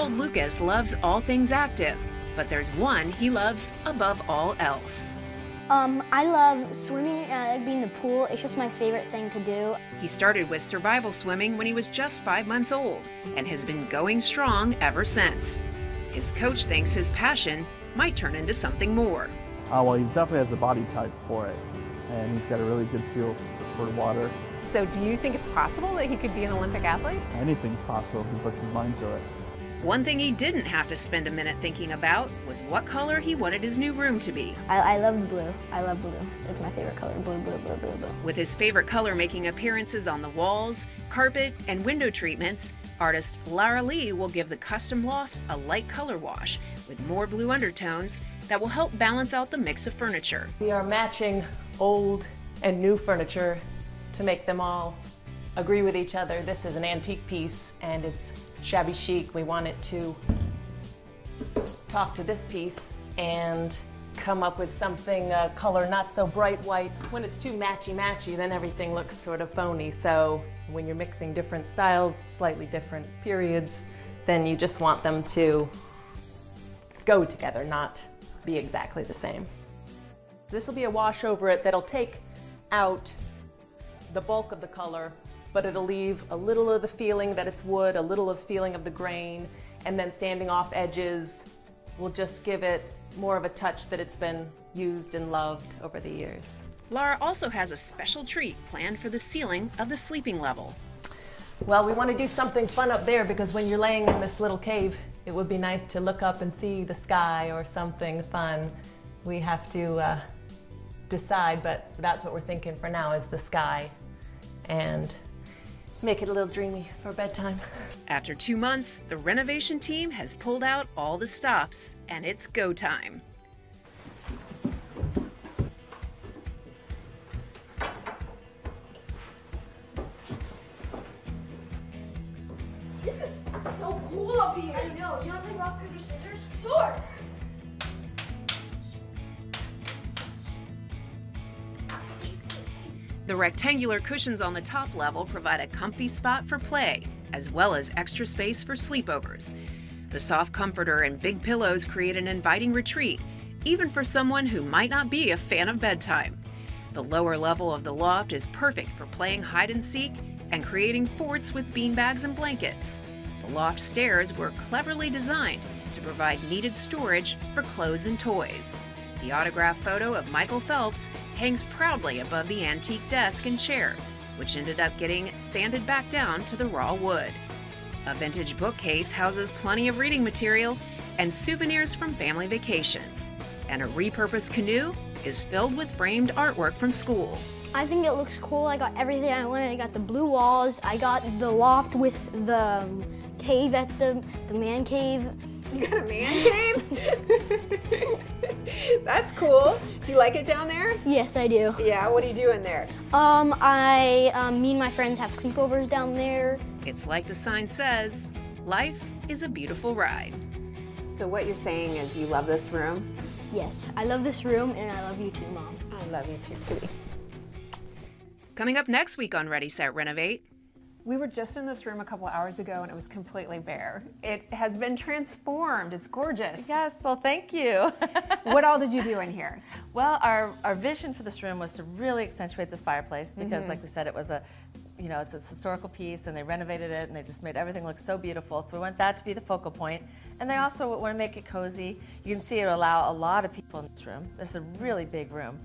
6-year-old Lucas loves all things active, but there's one he loves above all else. I love swimming and I like being in the pool. It's just my favorite thing to do. He started with survival swimming when he was just 5 months old and has been going strong ever since. His coach thinks his passion might turn into something more. Well, he definitely has the body type for it, and he's got a really good feel for the water. So do you think it's possible that he could be an Olympic athlete? Anything's possible if he puts his mind to it. One thing he didn't have to spend a minute thinking about was what color he wanted his new room to be. I love blue. I love blue. It's my favorite color. Blue, blue, blue, blue, blue. With his favorite color making appearances on the walls, carpet, and window treatments, artist Lara Lee will give the custom loft a light color wash with more blue undertones that will help balance out the mix of furniture. We are matching old and new furniture to make them all agree with each other. This is an antique piece and it's shabby chic. We want it to talk to this piece and come up with something, color not so bright white. When it's too matchy-matchy, then everything looks sort of phony. So when you're mixing different styles, slightly different periods, then you just want them to go together, not be exactly the same. This will be a wash over it that'll take out the bulk of the color, but it'll leave a little of the feeling that it's wood, a little of the feeling of the grain, and then sanding off edges will just give it more of a touch that it's been used and loved over the years. Lara also has a special treat planned for the ceiling of the sleeping level. Well, we want to do something fun up there because when you're laying in this little cave, it would be nice to look up and see the sky or something fun. We have to decide, but that's what we're thinking for now is the sky and make it a little dreamy for bedtime. After 2 months, the renovation team has pulled out all the stops and it's go time. This is so cool up here. I know. You want to play rock, paper, scissors? Sure. The rectangular cushions on the top level provide a comfy spot for play, as well as extra space for sleepovers. The soft comforter and big pillows create an inviting retreat, even for someone who might not be a fan of bedtime. The lower level of the loft is perfect for playing hide and seek and creating forts with beanbags and blankets. The loft stairs were cleverly designed to provide needed storage for clothes and toys. The autograph photo of Michael Phelps hangs proudly above the antique desk and chair, which ended up getting sanded back down to the raw wood. A vintage bookcase houses plenty of reading material and souvenirs from family vacations. And a repurposed canoe is filled with framed artwork from school. I think it looks cool. I got everything I wanted. I got the blue walls. I got the loft with the cave at the man cave. You got a man cave? That's cool. Do you like it down there? Yes, I do. Yeah, what do you do in there? Me and my friends have sleepovers down there. It's like the sign says, life is a beautiful ride. So what you're saying is you love this room? Yes, I love this room and I love you too, Mom. I love you too, Kitty. Coming up next week on Ready, Set, Renovate. We were just in this room a couple hours ago and it was completely bare. It has been transformed. It's gorgeous. Yes, well, thank you. What all did you do in here? Well, our vision for this room was to really accentuate this fireplace because, like we said, it was it's a historical piece and they renovated it and they just made everything look so beautiful. So we want that to be the focal point. And they also want to make it cozy. You can see it will allow a lot of people in this room. This is a really big room.